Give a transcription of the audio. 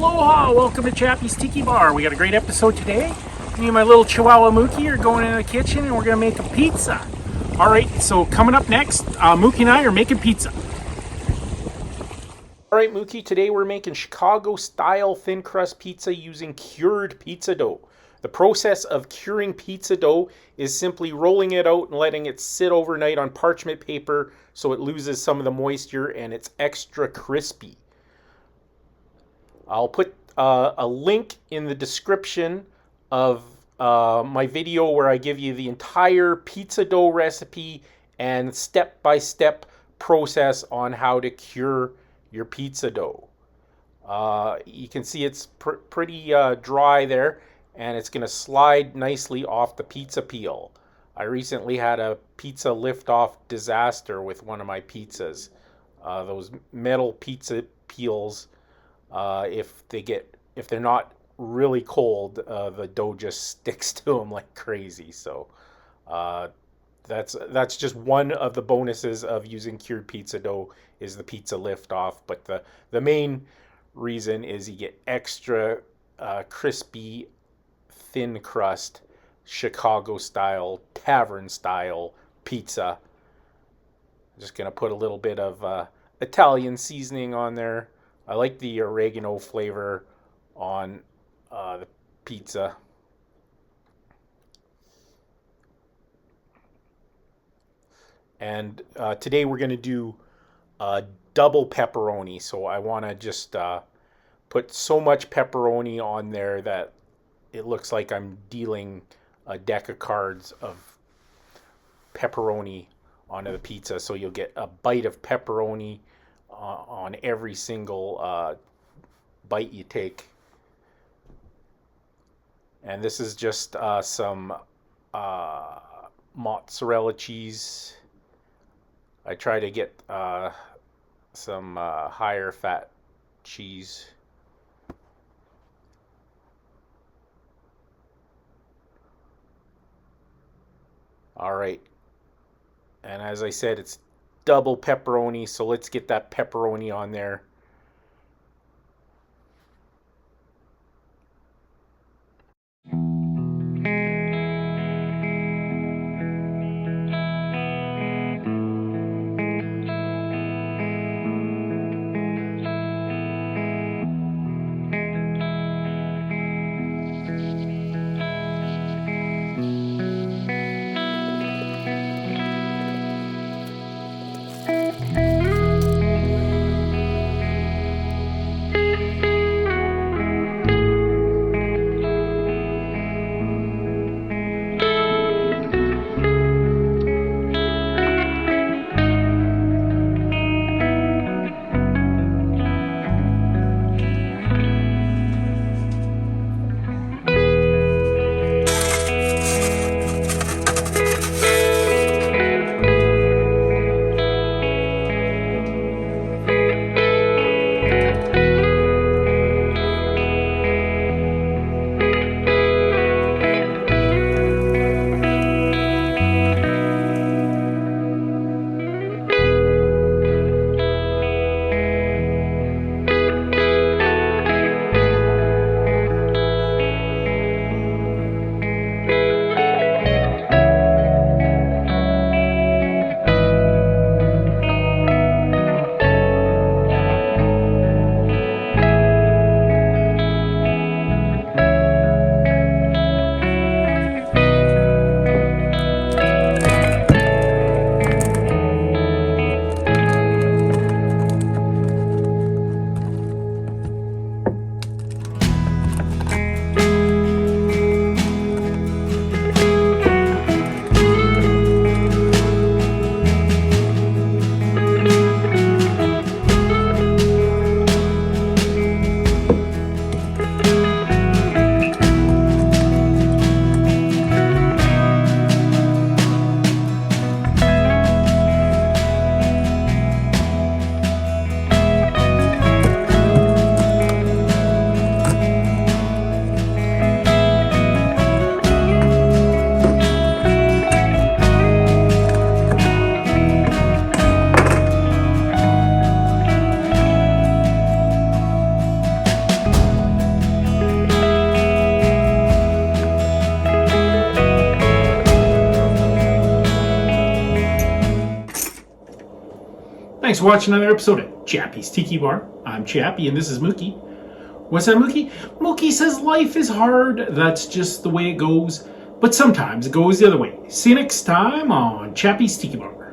Aloha! Welcome to Chappie's Tiki Bar. We got a great episode today. Me and my little Chihuahua Mookie are going in the kitchen and we're going to make a pizza. Alright, so coming up next, Mookie and I are making pizza. Alright Mookie, today we're making Chicago style thin crust pizza using cured pizza dough. The process of curing pizza dough is simply rolling it out and letting it sit overnight on parchment paper so it loses some of the moisture and it's extra crispy. I'll put a link in the description of my video where I give you the entire pizza dough recipe and step-by-step process on how to cure your pizza dough. You can see it's pretty dry there, and it's going to slide nicely off the pizza peel. I recently had a pizza lift-off disaster with one of my pizzas. Those metal pizza peels, if they're not really cold, the dough just sticks to them like crazy. So that's just one of the bonuses of using cured pizza dough is the pizza lift off. But the main reason is you get extra crispy thin crust Chicago style tavern style pizza. I'm just gonna put a little bit of Italian seasoning on there. I like the oregano flavor on the pizza. And today we're going to do double pepperoni. So I want to just put so much pepperoni on there that it looks like I'm dealing a deck of cards of pepperoni onto the pizza. So you'll get a bite of pepperoni on every single bite you take. And this is just some mozzarella cheese. I try to get some higher fat cheese. All right. And as I said, it's double pepperoni, so let's get that pepperoni on there. Thanks for watching another episode of Chappie's Tiki Bar. I'm Chappie and this is Mookie. What's that, Mookie? Mookie says life is hard. That's just the way it goes. But sometimes it goes the other way. See you next time on Chappie's Tiki Bar.